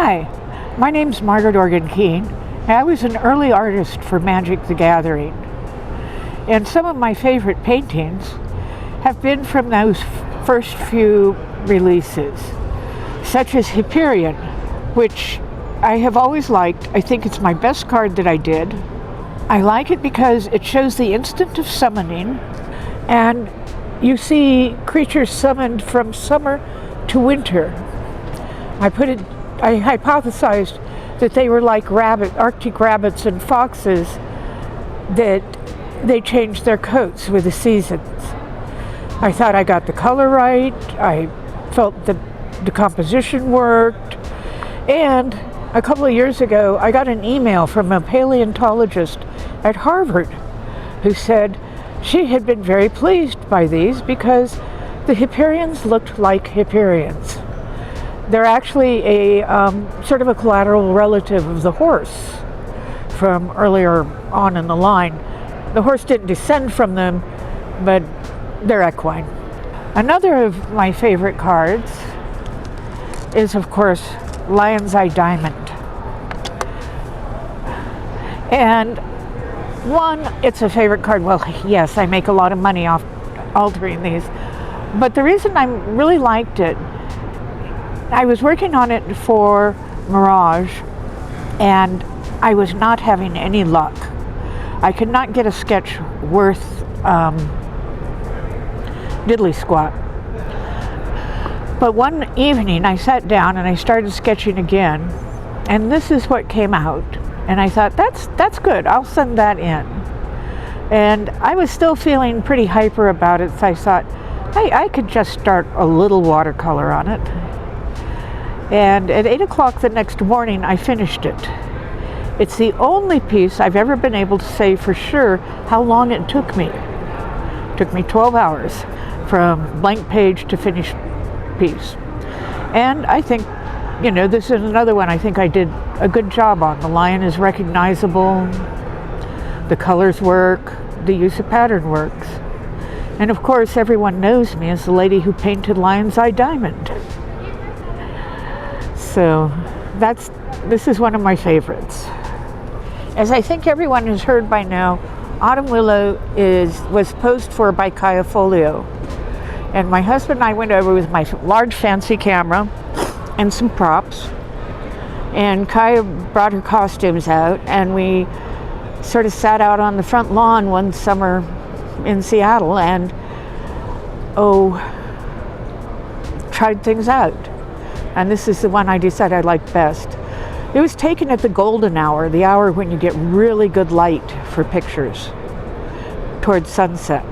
Hi, my name's Margaret Organ-Kean, and I was an early artist for Magic the Gathering. And some of my favorite paintings have been from those first few releases, such as Hiperion, which I have always liked. I think it's my best card that I did. I like it because it shows the instant of summoning, and you see creatures summoned from summer to winter. I hypothesized that they were like Arctic rabbits and foxes, that they changed their coats with the seasons. I thought I got the color right. I felt the composition worked. And a couple of years ago, I got an email from a paleontologist at Harvard who said she had been very pleased by these because the Hiperions looked like Hiperions. They're actually a sort of a collateral relative of the horse from earlier on in the line. The horse didn't descend from them, but they're equine. Another of my favorite cards is, of course, Lion's Eye Diamond. And one, it's a favorite card. Well, yes, I make a lot of money off altering these. But the reason I really liked it, I was working on it for Mirage, and I was not having any luck. I could not get a sketch worth diddly squat. But one evening I sat down and I started sketching again, and this is what came out. And I thought, that's good, I'll send that in. And I was still feeling pretty hyper about it, so I thought, hey, I could just start a little watercolor on it. And at 8 o'clock the next morning, I finished it. It's the only piece I've ever been able to say for sure how long it took me. It took me 12 hours from blank page to finished piece. And I think, you know, this is another one I think I did a good job on. The lion is recognizable, the colors work, the use of pattern works. And of course, everyone knows me as the lady who painted Lion's Eye Diamond. So this is one of my favorites. As I think everyone has heard by now, Autumn Willow was posed for by Kaya Folio. And my husband and I went over with my large fancy camera and some props. And Kaya brought her costumes out, and we sort of sat out on the front lawn one summer in Seattle and tried things out. And this is the one I decided I liked best. It was taken at the golden hour, the hour when you get really good light for pictures, towards sunset.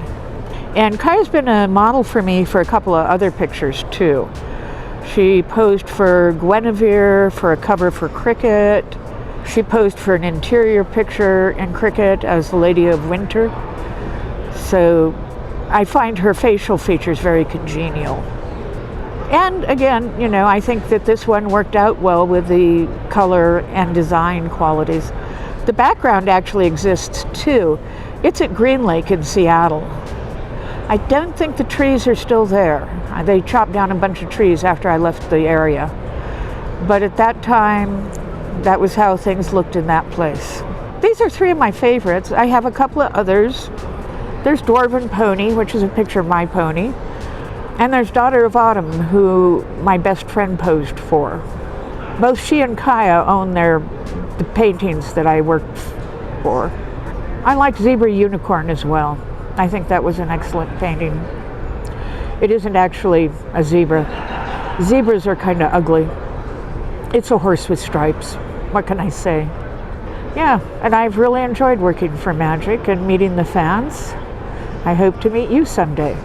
And Kaya's been a model for me for a couple of other pictures too. She posed for Guinevere for a cover for Cricket. She posed for an interior picture in Cricket as the Lady of Winter. So I find her facial features very congenial. And again, you know, I think that this one worked out well with the color and design qualities. The background actually exists too. It's at Green Lake in Seattle. I don't think the trees are still there. They chopped down a bunch of trees after I left the area. But at that time, that was how things looked in that place. These are three of my favorites. I have a couple of others. There's Dwarven Pony, which is a picture of my pony. And there's Daughter of Autumn, who my best friend posed for. Both she and Kaya own the paintings that I worked for. I like Zebra Unicorn as well. I think that was an excellent painting. It isn't actually a zebra. Zebras are kind of ugly. It's a horse with stripes. What can I say? Yeah, and I've really enjoyed working for Magic and meeting the fans. I hope to meet you someday.